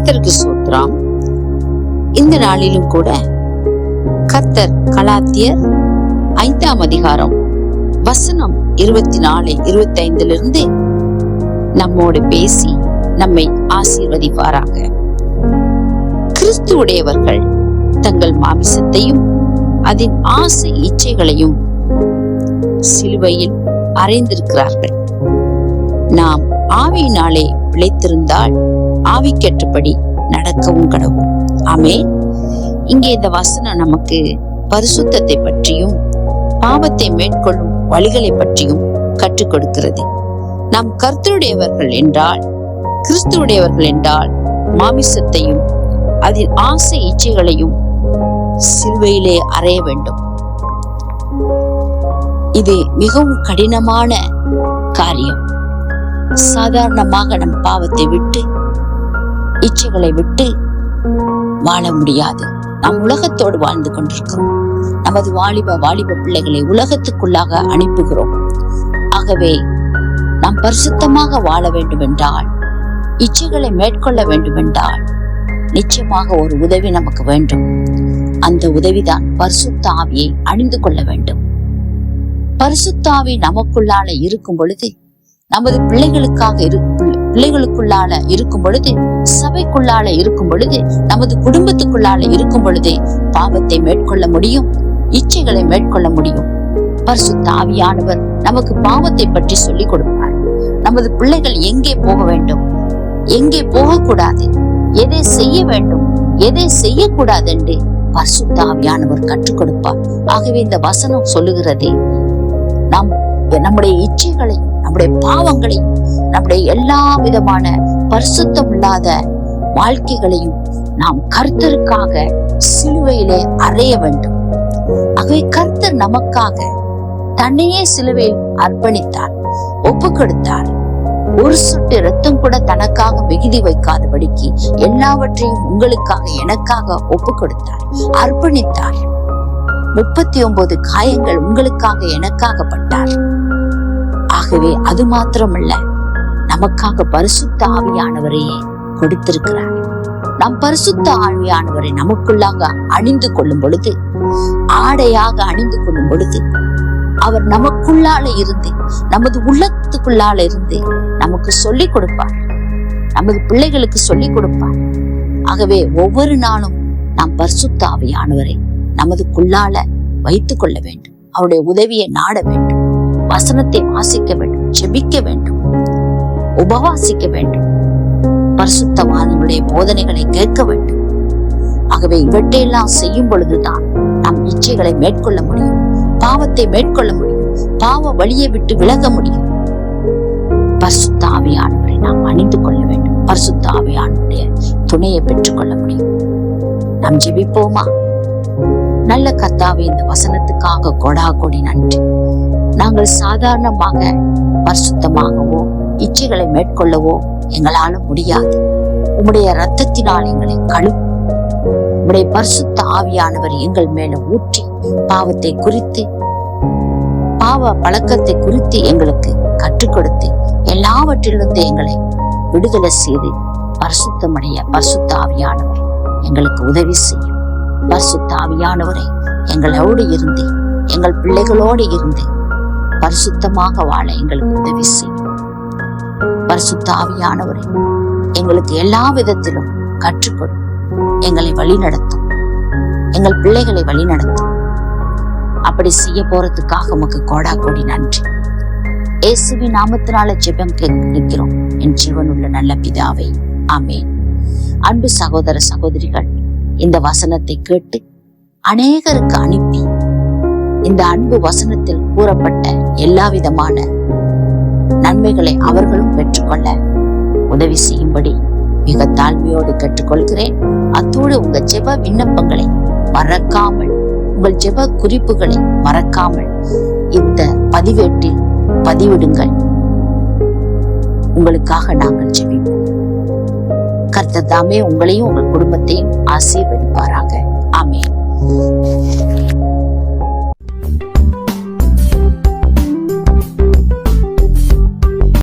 கர்த்தருக்கு ஸ்தோத்திரம். இந்த நாளிலும் கூட கர்த்தர் கலாத்தியர் 5ஆம் அதிகாரம் வசனம் 24, 25 நம்மோடு பேசி நம்மை ஆசீர்வதிப்பாராக. கிறிஸ்துவுடையவர்கள் தங்கள் மாமிசத்தையும் அதன் ஆசை இச்சைகளையும் சிலுவையில் அறைந்திருக்கிறார்கள். நாம் ஆவியினாலே பிழைத்திருந்தால் ஆவிக்கேற்றபடி நடக்கவும் கடவும். ஆமென். இங்கே இந்த வசனம் நமக்கு பரிசுத்தத்தை பற்றியும் பாவத்தை மேற்கொள்ளும் வழிகளை பற்றியும் கற்றுக் கொடுக்கிறது. நாம் கர்த்தருடையவர்கள் என்றால், கிறிஸ்துவுடையவர்கள் என்றால், மாமிசத்தையும் அதில் ஆசை இச்சைகளையும் சிலுவையிலே அறைய வேண்டும். இது மிகவும் கடினமான காரியம். சாதாரணமாக நம் பாவத்தை விட்டு இச்சைகளை விட்டு வாழ முடியாது. நாம் உலகத்தோடு வாழ்ந்து கொண்டிருக்கிறோம். நமது வாலிப பிள்ளைகளை உலகத்துக்குள்ளாக அனுப்புகிறோம். ஆகவே நாம் பரிசுத்தமாக வாழ வேண்டும் என்றால், இச்சைகளை மேற்கொள்ள வேண்டும் என்றால், நிச்சயமாக ஒரு உதவி நமக்கு வேண்டும். அந்த உதவிதான் பரிசுத்த ஆவியை அணிந்து கொள்ள வேண்டும். பரிசுத்த ஆவி நமக்குள்ளால இருக்கும் பொழுது, நமது பிள்ளைகளுக்குள்ளால இருக்கும் பொழுது, சபைக்குள்ளால இருக்கும் பொழுது, நமது குடும்பத்துக்குள்ளால இருக்கும் பொழுது பாவத்தை மேற்கொள்ள முடியும், இச்சைகளை மேற்கொள்ள முடியும். பரிசுத்த ஆவியானவர் நமக்கு பாவத்தை பற்றி சொல்லிக் கொடுப்பார். நமது பிள்ளைகள் எங்கே போக வேண்டும், எங்கே போகக்கூடாது, எதை செய்ய வேண்டும், எதை செய்யக்கூடாது என்று பரிசுத்த ஆவியானவர் கற்றுக் கொடுப்பார். ஆகவே இந்த வசனம் சொல்லுகிறது, நாம் நம்முடைய இச்சைகளையும் நம்முடைய பாவங்களையும் நம்முடைய எல்லா விதமான பரிசுத்தம் இல்லாத வாழ்க்கைகளையும் நாம் கர்த்தருக்காக சிலுவையிலே அறைய வேண்டும். ஆகவே கர்த்தர் நமக்காக தன்னையே சிலுவையில் அர்ப்பணித்தார், ஒப்பு கொடுத்தார். ஒரு சொட்டு இரத்தம் கூட தனக்காக மிகுதி வைக்காதபடிக்கு எல்லாவற்றையும் உங்களுக்காக, எனக்காக ஒப்பு கொடுத்தார், அர்ப்பணித்தார். 39 காயங்கள் உங்களுக்காக, எனக்காக பட்டார். ஆகவே அது மாத்திரமல்ல, நமக்காக பரிசுத்த ஆவியானவரையே கொடுத்திருக்கிறார். நாம் பரிசுத்த ஆவியானவரை நமக்குள்ளாக அணிந்து கொள்ளும் பொழுது, ஆடையாக அணிந்து கொள்ளும் பொழுது, அவர் நமக்குள்ளால இருந்து, நமது உள்ளத்துக்குள்ளால இருந்து நமக்கு சொல்லிக் கொடுப்பார், நமது பிள்ளைகளுக்கு சொல்லிக் கொடுப்பார். ஆகவே ஒவ்வொரு நாளும் நாம் பரிசுத்த ஆவியானவரை நமதுக்குள்ளால வைத்துக் கொள்ள வேண்டும். அவருடைய உதவியை நாட வேண்டும். வசனத்தை வாசிக்க வேண்டும், ஜெபிக்க வேண்டும், உபவாசிக்க வேண்டும், பரிசுத்தவான்களுடைய போதனைகளை கேட்க வேண்டும். ஆகவே இவற்றையெல்லாம் செய்யும் பொழுதுதான் நாம் இச்சைகளை மேற்கொள்ள முடியும், பாவத்தை மேற்கொள்ள முடியும், பாவ வழியை விட்டு விலக முடியும். பரிசுத்த ஆவியானவரை நாம் அணிந்து கொள்ள வேண்டும். பரிசுத்த ஆவியானவருடைய துணையை பெற்றுக் கொள்ள முடியும். நாம் ஜெபிப்போமா? நல்ல கர்த்தாவே, இந்த வசனத்துக்காக கொடி நன்றி. நாங்கள் சாதாரணமாக பரிசுத்தமாகவோ இச்சைகளை மேற்கொள்ளவோ எங்களால முடியாது. உம்முடைய இரத்தத்தினால் எங்களை கழுவும். உம்முடைய பரிசுத்த ஆவியானவர் எங்கள் மேல ஊற்றி பாவத்தை குறித்து, பாவ பழக்கத்தை குறித்து எங்களுக்கு கற்றுக் கொடுத்து, எல்லாவற்றிலிருந்து எங்களை விடுதலை செய்து பரிசுத்தமடைய பரிசுத்த ஆவியானவர் எங்களுக்கு உதவி செய்யும். பரிசுத்த ஆவியானவரை எங்களோடு இருந்து, எங்கள் பிள்ளைகளோடு இருந்து பரிசுத்தமாக வாழ எங்களுக்கு உதவி செய்யும். பரிசுத்த ஆவியானவரை எங்களுக்கு எல்லா விதத்திலும் கற்றுக்கொடும், எங்களை வழிநடத்தும், எங்கள் பிள்ளைகளை வழிநடத்தும். அப்படி செய்ய போறதுக்காக உமக்கு கோடி நன்றி. இயேசுவின் நாமத்தினால ஜெபம் நிற்கிறோம் என் ஜீவனுள்ள நல்ல பிதாவே, ஆமென். அன்பு சகோதர சகோதரிகள், இந்த வசனத்தை கேட்டு அநேகருக்கு அனுப்பி இந்த அன்பு வசனத்தில் கூறப்பட்ட எல்லா விதமான நன்மைகளை அவர்களும் பெற்றுக்கொள்ள உதவி செய்யும்படி மிக தாழ்மையோடு கேட்டுக்கொள்கிறேன். அத்தோடு உங்க ஜெப விண்ணப்பங்களை மறக்காமல், உங்கள் ஜெப குறிப்புகளை மறக்காமல் இந்த பதிவேட்டில் பதிவிடுங்கள். உங்களுக்காக நாங்கள் ஜெபிப்போம். கர்த்தர் தாமே உங்களையும் உங்கள் குடும்பத்தையும் ஆசீர்வதிப்பாராக. ஆமென்.